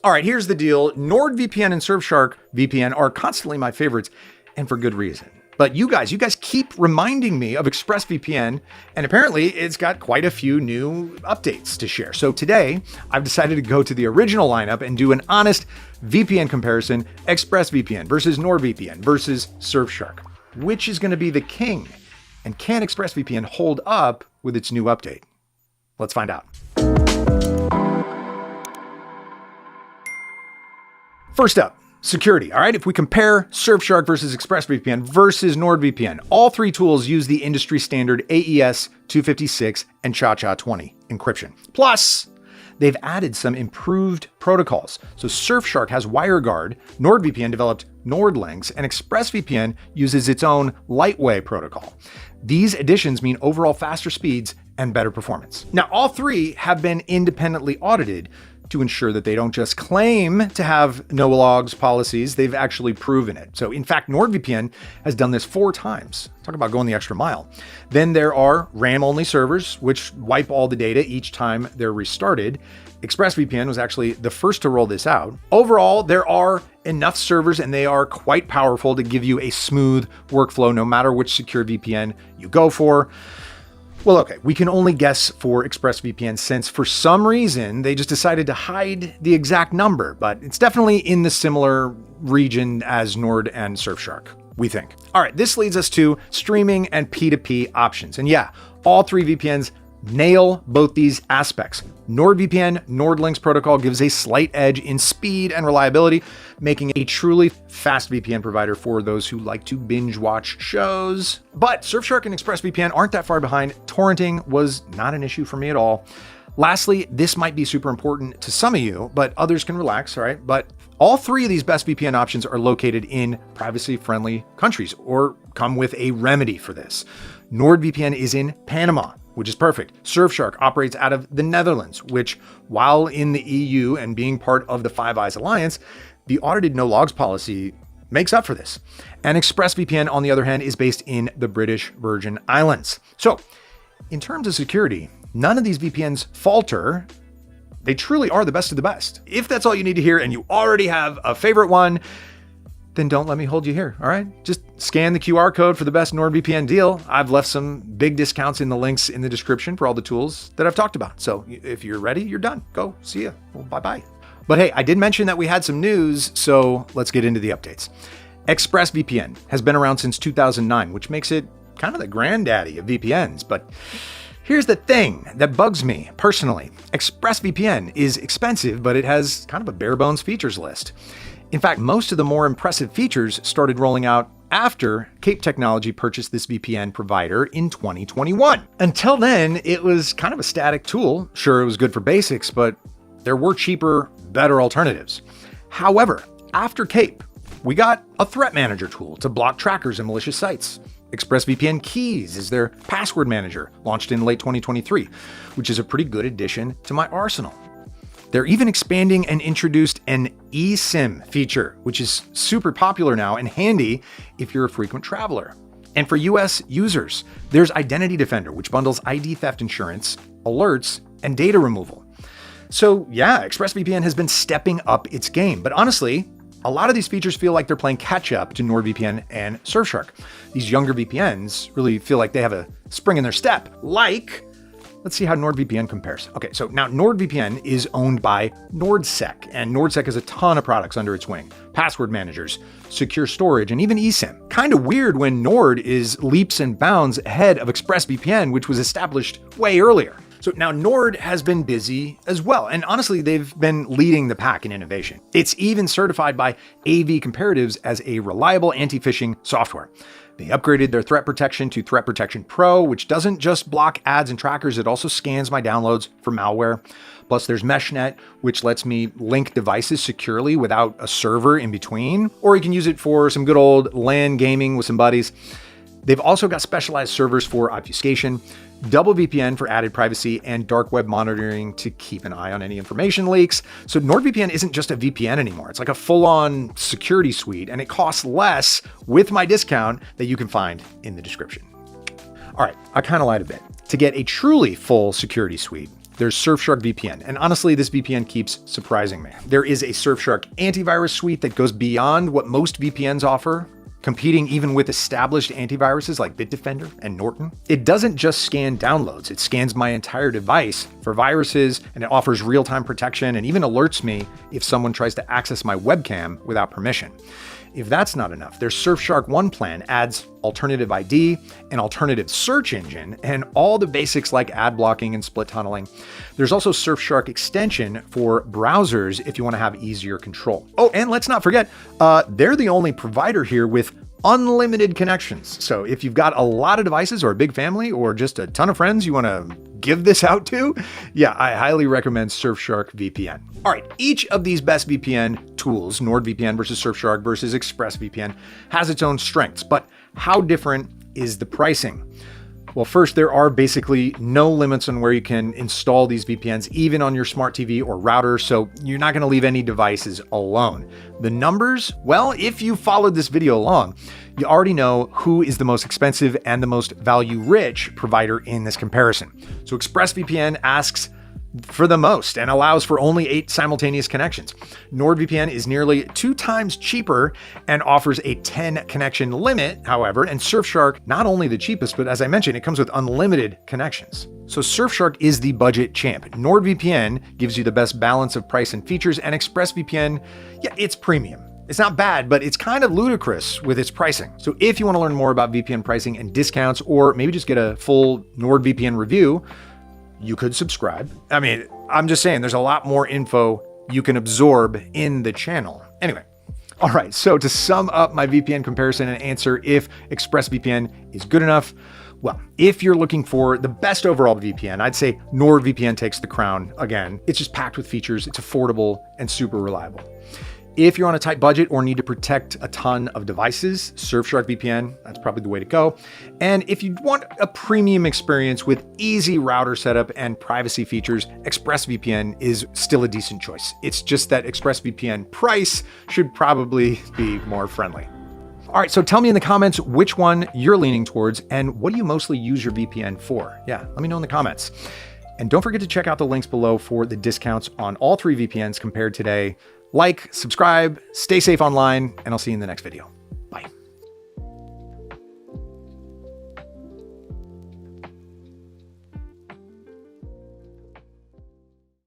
All right, here's the deal. NordVPN and Surfshark VPN are constantly my favorites, and for good reason. But you guys keep reminding me of ExpressVPN, and apparently it's got quite a few new updates to share. So today, I've decided to go to the original lineup and do an honest VPN comparison, ExpressVPN versus NordVPN versus Surfshark. Which is going to be the king? And can ExpressVPN hold up with its new update? Let's find out. First up, security. All right, if we compare Surfshark versus ExpressVPN versus NordVPN, all three tools use the industry standard AES 256 and CHA-20 encryption. Plus, they've added some improved protocols. So Surfshark has WireGuard, NordVPN developed NordLynx, and ExpressVPN uses its own Lightway protocol. These additions mean overall faster speeds and better performance. Now, all three have been independently audited to ensure that they don't just claim to have no logs policies, they've actually proven it. So in fact, NordVPN has done this 4 times. Talk about going the extra mile. Then there are RAM-only servers, which wipe all the data each time they're restarted. ExpressVPN was actually the first to roll this out. Overall, there are enough servers and they are quite powerful to give you a smooth workflow no matter which secure VPN you go for. Well, okay, we can only guess for ExpressVPN since for some reason they just decided to hide the exact number, but it's definitely in the similar region as Nord and Surfshark, we think. All right, this leads us to streaming and P2P options. And yeah, all three VPNs nail both these aspects. NordVPN NordLynx protocol gives a slight edge in speed and reliability, making a truly fast VPN provider for those who like to binge watch shows. But Surfshark and ExpressVPN aren't that far behind. Torrenting was not an issue for me at all. Lastly, this might be super important to some of you, but others can relax, all right? But all three of these best VPN options are located in privacy-friendly countries or come with a remedy for this. NordVPN is in Panama, which is perfect. Surfshark operates out of the Netherlands, which, while in the EU and being part of the Five Eyes Alliance, the audited no logs policy makes up for this. And ExpressVPN, on the other hand, is based in the British Virgin Islands. So, in terms of security, none of these VPNs falter. They truly are the best of the best. If that's all you need to hear and you already have a favorite one, then don't let me hold you here, all right? Just scan the QR code for the best NordVPN deal. I've left some big discounts in the links in the description for all the tools that I've talked about. So if you're ready, you're done. Go, see ya. Well, bye-bye. But hey, I did mention that we had some news, so let's get into the updates. ExpressVPN has been around since 2009, which makes it kind of the granddaddy of VPNs. But here's the thing that bugs me personally. ExpressVPN is expensive, but it has kind of a bare bones features list. In fact, most of the more impressive features started rolling out after Cape Technology purchased this VPN provider in 2021. Until then, it was kind of a static tool. Sure, it was good for basics, but there were cheaper, better alternatives. However, after Cape, we got a threat manager tool to block trackers and malicious sites. ExpressVPN Keys is their password manager, launched in late 2023, which is a pretty good addition to my arsenal. They're even expanding and introduced an eSIM feature, which is super popular now and handy if you're a frequent traveler. And for US users, there's Identity Defender, which bundles ID theft insurance, alerts, and data removal. So yeah, ExpressVPN has been stepping up its game, but honestly, a lot of these features feel like they're playing catch up to NordVPN and Surfshark. These younger VPNs really feel like they have a spring in their step, let's see how NordVPN compares. Okay, so now NordVPN is owned by NordSec, and NordSec has a ton of products under its wing. Password managers, secure storage, and even eSIM. Kind of weird when Nord is leaps and bounds ahead of ExpressVPN, which was established way earlier. So now Nord has been busy as well, and honestly, they've been leading the pack in innovation. It's even certified by AV Comparatives as a reliable anti-phishing software. They upgraded their threat protection to Threat Protection Pro, which doesn't just block ads and trackers, it also scans my downloads for malware. Plus there's MeshNet, which lets me link devices securely without a server in between, or you can use it for some good old LAN gaming with some buddies. They've also got specialized servers for obfuscation, double VPN for added privacy, and dark web monitoring to keep an eye on any information leaks. So NordVPN isn't just a VPN anymore. It's like a full-on security suite, and it costs less with my discount that you can find in the description. All right, I kind of lied a bit. To get a truly full security suite, there's Surfshark VPN. And honestly, this VPN keeps surprising me. There is a Surfshark antivirus suite that goes beyond what most VPNs offer, competing even with established antiviruses like Bitdefender and Norton. It doesn't just scan downloads, it scans my entire device for viruses, and it offers real-time protection and even alerts me if someone tries to access my webcam without permission. If that's not enough, their Surfshark One plan adds alternative ID, an alternative search engine, and all the basics like ad blocking and split tunneling. There's also Surfshark extension for browsers if you want to have easier control. Oh, and let's not forget, they're the only provider here with unlimited connections. So if you've got a lot of devices or a big family or just a ton of friends you want to give this out to, yeah, I highly recommend Surfshark VPN. All right, each of these best VPN tools, NordVPN versus Surfshark versus ExpressVPN, has its own strengths, but how different is the pricing? Well, first, there are basically no limits on where you can install these VPNs, even on your smart TV or router, so you're not going to leave any devices alone. The numbers, well, if you followed this video along, you already know who is the most expensive and the most value-rich provider in this comparison. So ExpressVPN asks for the most and allows for only 8 simultaneous connections. NordVPN is nearly 2 times cheaper and offers a 10 connection limit, however, and Surfshark, not only the cheapest, but as I mentioned, it comes with unlimited connections. So Surfshark is the budget champ. NordVPN gives you the best balance of price and features, and ExpressVPN, yeah, it's premium. It's not bad, but it's kind of ludicrous with its pricing. So if you want to learn more about VPN pricing and discounts, or maybe just get a full NordVPN review, you could subscribe. I mean, I'm just saying there's a lot more info you can absorb in the channel. Anyway, all right, so to sum up my VPN comparison and answer if ExpressVPN is good enough, well, if you're looking for the best overall VPN, I'd say NordVPN takes the crown again. It's just packed with features, it's affordable and super reliable. If you're on a tight budget or need to protect a ton of devices, Surfshark VPN, that's probably the way to go. And if you want a premium experience with easy router setup and privacy features, ExpressVPN is still a decent choice. It's just that ExpressVPN price should probably be more friendly. All right, so tell me in the comments which one you're leaning towards and what do you mostly use your VPN for? Yeah, let me know in the comments. And don't forget to check out the links below for the discounts on all 3 VPNs compared today. Like, subscribe, stay safe online, and I'll see you in the next video.